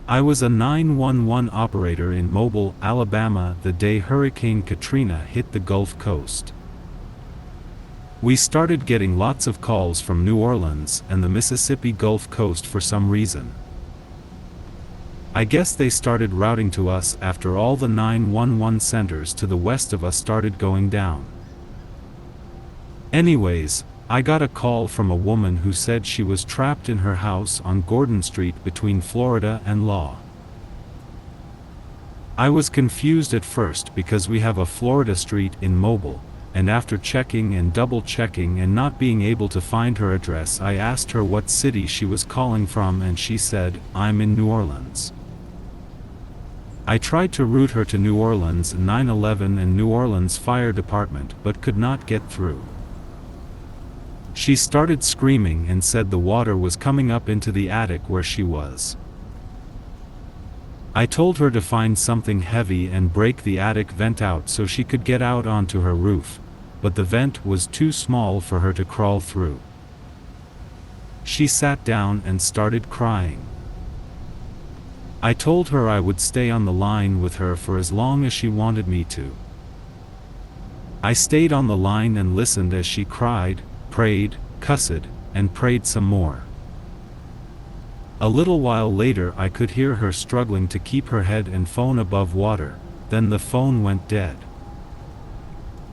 I was a 911 operator in Mobile, Alabama the day Hurricane Katrina hit the Gulf Coast. We started getting lots of calls from New Orleans and the Mississippi Gulf Coast for some reason. I guess they started routing to us after all the 911 centers to the west of us started going down. Anyways, I got a call from a woman who said she was trapped in her house on Gordon Street between Florida and Law. I was confused at first because we have a Florida street in Mobile, and after checking and double-checking and not being able to find her address, I asked her what city she was calling from and she said, "I'm in New Orleans." I tried to route her to New Orleans 911 and New Orleans Fire Department but could not get through. She started screaming and said the water was coming up into the attic where she was. I told her to find something heavy and break the attic vent out so she could get out onto her roof, but the vent was too small for her to crawl through. She sat down and started crying. I told her I would stay on the line with her for as long as she wanted me to. I stayed on the line and listened as she cried, prayed, cussed, and prayed some more. A little while later I could hear her struggling to keep her head and phone above water, then the phone went dead.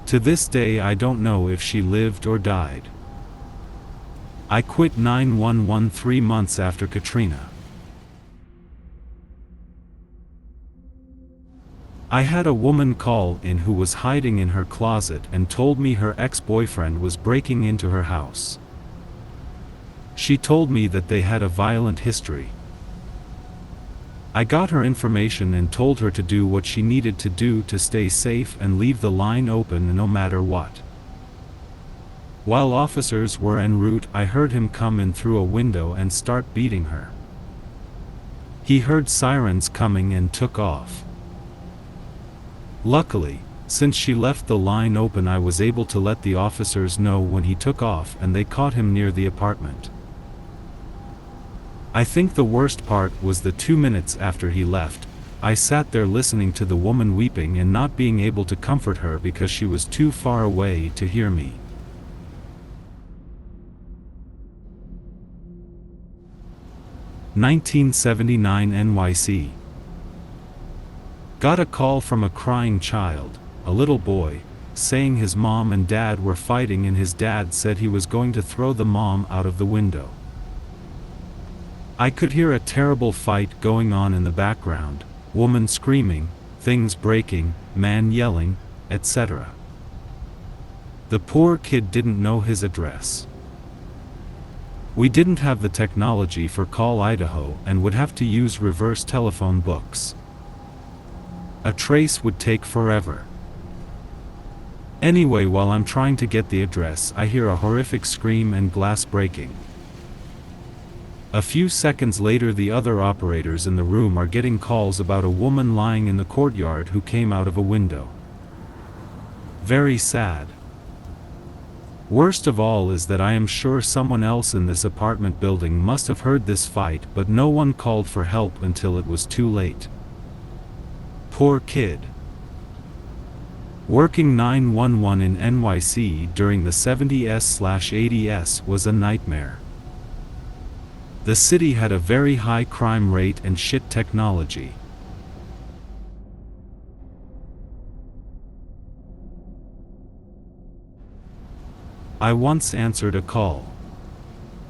To this day I don't know if she lived or died. I quit 911 3 months after Katrina. I had a woman call in who was hiding in her closet and told me her ex-boyfriend was breaking into her house. She told me that they had a violent history. I got her information and told her to do what she needed to do to stay safe and leave the line open no matter what. While officers were en route, I heard him come in through a window and start beating her. He heard sirens coming and took off. Luckily, since she left the line open, I was able to let the officers know when he took off and they caught him near the apartment. I think the worst part was the 2 minutes after he left, I sat there listening to the woman weeping and not being able to comfort her because she was too far away to hear me. (1979) NYC. Got a call from a crying child, a little boy, saying his mom and dad were fighting and his dad said he was going to throw the mom out of the window. I could hear a terrible fight going on in the background, woman screaming, things breaking, man yelling, etc. The poor kid didn't know his address. We didn't have the technology for Call Idaho and would have to use reverse telephone books. A trace would take forever. Anyway, while I'm trying to get the address, I hear a horrific scream and glass breaking. A few seconds later, the other operators in the room are getting calls about a woman lying in the courtyard who came out of a window. Very sad. Worst of all is that I am sure someone else in this apartment building must have heard this fight, but no one called for help until it was too late. Poor kid. Working 911 in NYC during the 70s/80s was a nightmare. The city had a very high crime rate and shit technology. I once answered a call.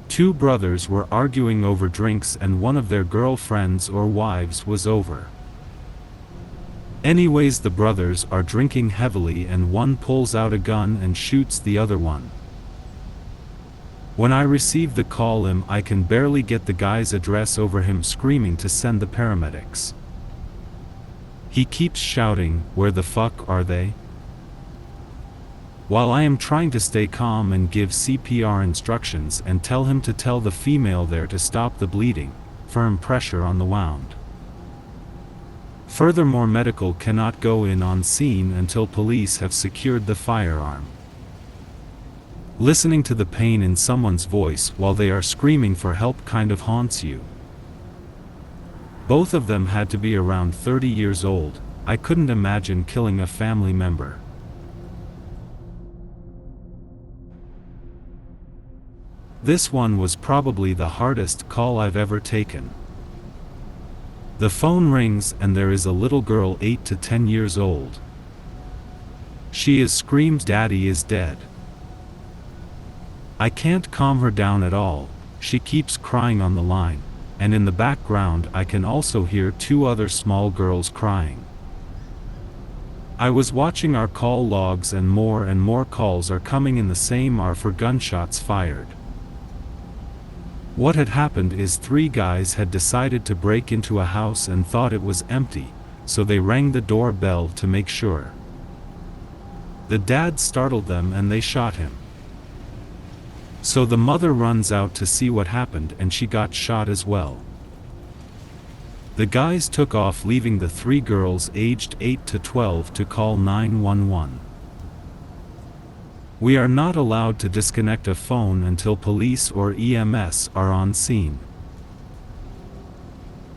Two brothers were arguing over drinks and one of their girlfriends or wives was over. Anyways, the brothers are drinking heavily and one pulls out a gun and shoots the other one. When I receive the call, I can barely get the guy's address over him screaming to send the paramedics. He keeps shouting, "Where the fuck are they?" While I am trying to stay calm and give CPR instructions and tell him to tell the female there to stop the bleeding, firm pressure on the wound. Furthermore, medical cannot go in on scene until police have secured the firearm. Listening to the pain in someone's voice while they are screaming for help kind of haunts you. Both of them had to be around 30 years old. I couldn't imagine killing a family member. This one was probably the hardest call I've ever taken. The phone rings and there is a little girl 8 to 10 years old. She screams, "Daddy is dead." I can't calm her down at all. She keeps crying on the line, and in the background I can also hear 2 other small girls crying. I was watching our call logs and more calls are coming in the same hour for gunshots fired. What had happened is 3 guys had decided to break into a house and thought it was empty, so they rang the doorbell to make sure. The dad startled them and they shot him. So the mother runs out to see what happened and she got shot as well. The guys took off, leaving the 3 girls aged 8 to 12 to call 911. We are not allowed to disconnect a phone until police or EMS are on scene.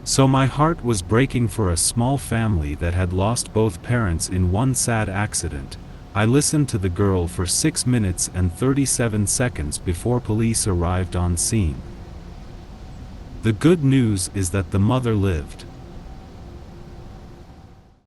So my heart was breaking for a small family that had lost both parents in one sad accident. I listened to the girl for 6 minutes and 37 seconds before police arrived on scene. The good news is that the mother lived.